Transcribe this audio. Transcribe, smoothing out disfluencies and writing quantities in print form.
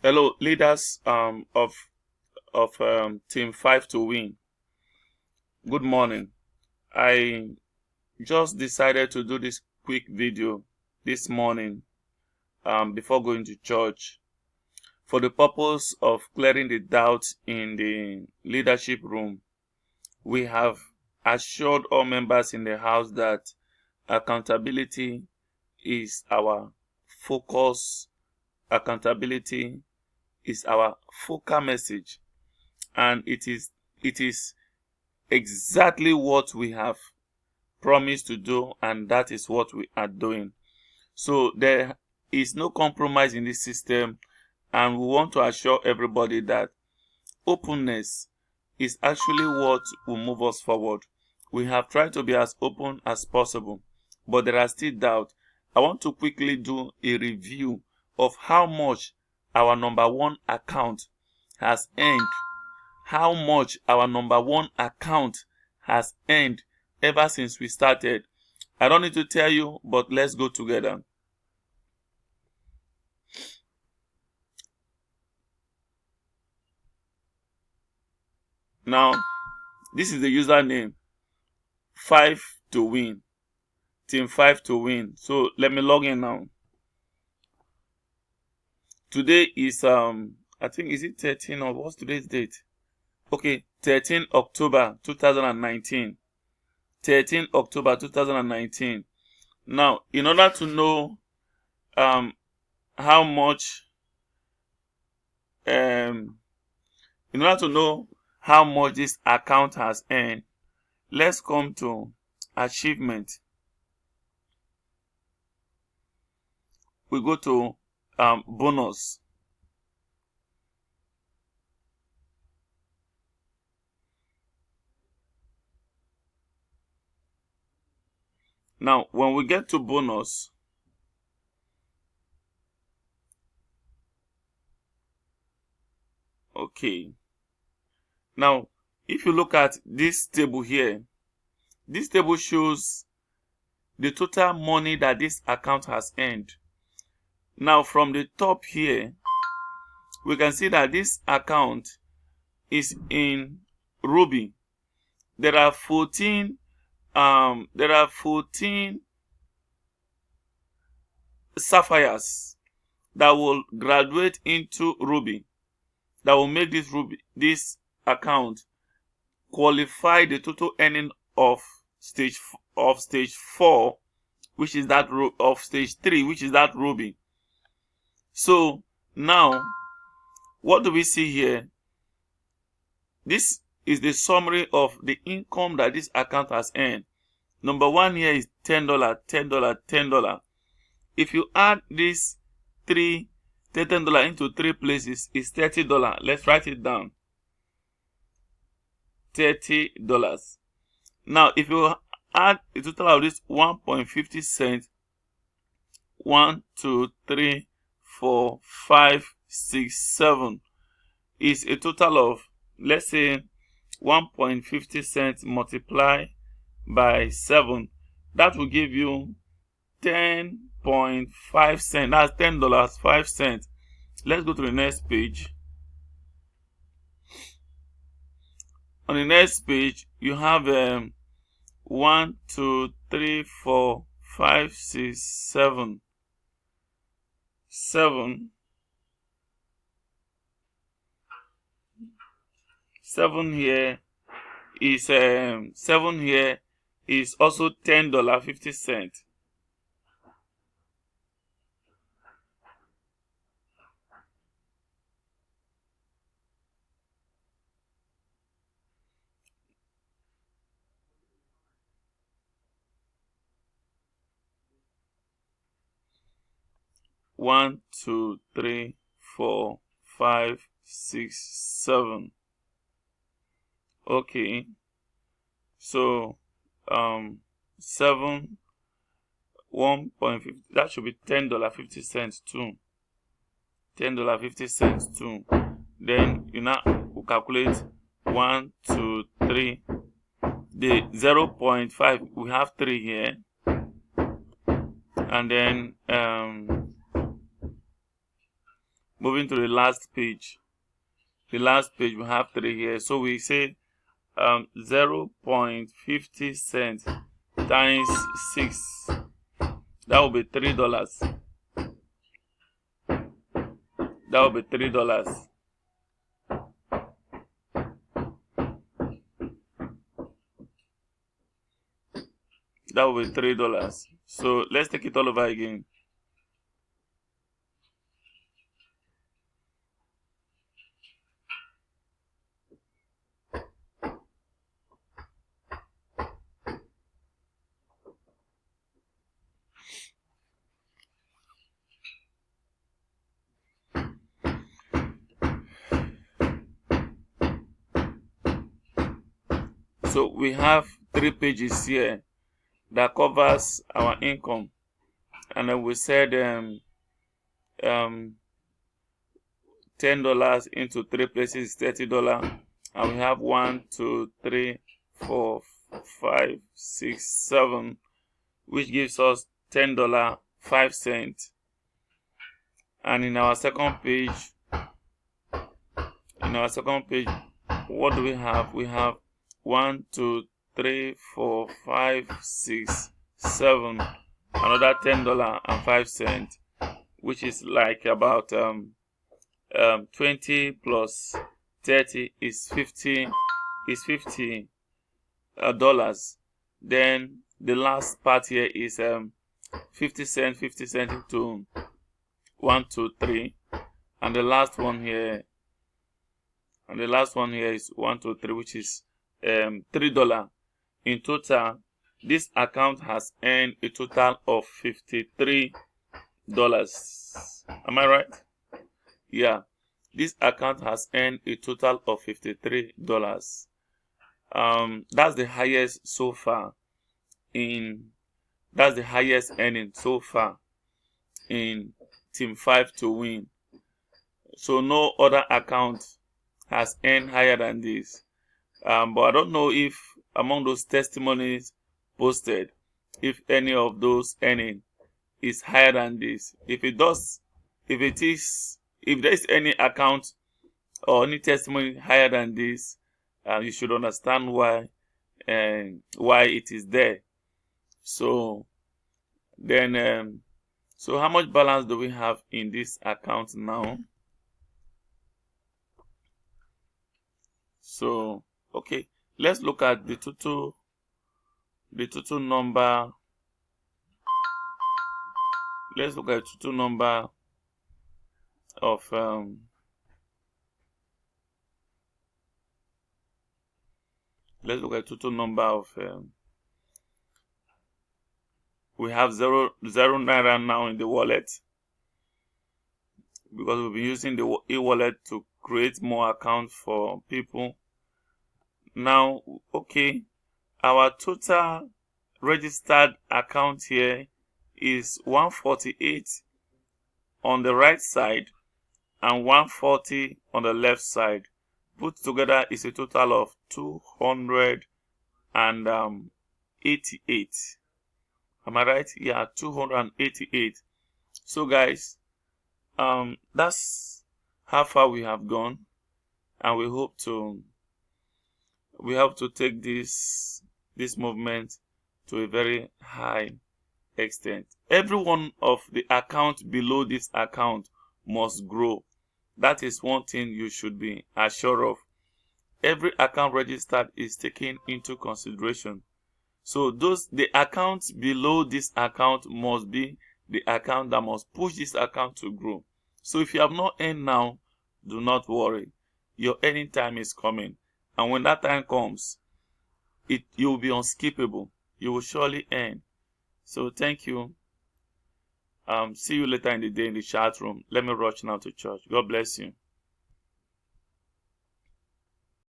Hello, leaders of Team 5 to Win. Good morning. I just decided to do this quick video this morning before going to church for the purpose of clearing the doubt in the leadership room. We have assured all members in the house that accountability is our focus. Accountability is our focal message, and it is exactly what we have promised to do, and that is what we are doing. So there is no compromise in this system, and we want to assure everybody that openness is actually what will move us forward. We have tried to be as open as possible, but there are still doubts. I want to quickly do a review of how much our number one account has earned. How much our number one account has earned ever since we started. I don't need to tell you, but let's go together. Now, this is the username 5 to Win. Team 5 to Win. So let me log in now. Today is I think, is it 13 or what's today's date? Okay, 13 October 2019. 13 October 2019. Now, in order to know how much in order to know how much this account has earned, let's come to achievement. We go to bonus. Now, when we get to bonus, okay. Now, if you look at this table here, this table shows the total money that this account has earned. Now, from the top here, we can see that this account is in Ruby. There are 14 sapphires that will graduate into Ruby, that will make this account qualify the total earning of stage 4, which is that of stage 3, which is that Ruby. So now, what do we see here? This is the summary of the income that this account has earned. Number one here is $10, $10, $10. If you add this $10 into 3 places, is $30. Let's write it down. $30. Now, if you add a total of this 1.50 cents, 1, 2, 3, 4, 5, 6, 7, is a total of, let's say, 1.50 cents multiplied by 7. That will give you 10.5 cents. That's $10, 5 cents. Let's go to the next page. On the next page, you have 1, 2, 3, 4, 5, 6, 7. 7 here is also $10.50. One, 2, 3, 4, 5, 6, 7. Okay, so 7, 1.50, that should be $10.50 too. $10.50 too. Then you now calculate 1, 2, 3. The 0.5, we have 3 here, and then moving to the last page. The last page, we have 3 here. So we say 0.50 cents times 6. That will be $3. That will be $3. That will be $3. So let's take it all over again. So we have 3 pages here that covers our income, and then we said $10 into 3 places is $30, and we have 1, 2, 3, 4, 5, 6, 7, which gives us $10.05. And in our second page, what do we have? We have 1, 2, 3, 4, 5, 6, 7, another $10.05, which is like about 20 plus 30 is $50 dollars. Then the last part here is 50 cents into 1, 2, 3, and the last one here is 1, 2, 3, which is $3. In total, this account has earned a total of $53. Am I right? Yeah, this account has earned a total of $53. That's the highest so far that's the highest earning so far in Team 5 to Win. So no other account has earned higher than this. But I don't know if among those testimonies posted, if any of those earning is higher than this. If there is any account or any testimony higher than this, you should understand why it is there. So then, so how much balance do we have in this account now? So okay, let's look at the total number. Let's look at the total number of we have zero naira now in the wallet, because we've been using the e-wallet to create more accounts for people. Now, okay, our total registered account here is 148 on the right side and 140 on the left side. Put together is a total of 288. Am I right? Yeah, 288. So guys, that's how far we have gone, and we hope to take this movement to a very high extent. Every one of the accounts below this account must grow. That is one thing you should be assured of. Every account registered is taken into consideration. So the accounts below this account must be the account that must push this account to grow. So if you have not earned now, do not worry. Your earning time is coming. And when that time comes, you will be unskippable. You will surely earn. So thank you. See you later in the day in the chat room. Let me rush now to church. God bless you.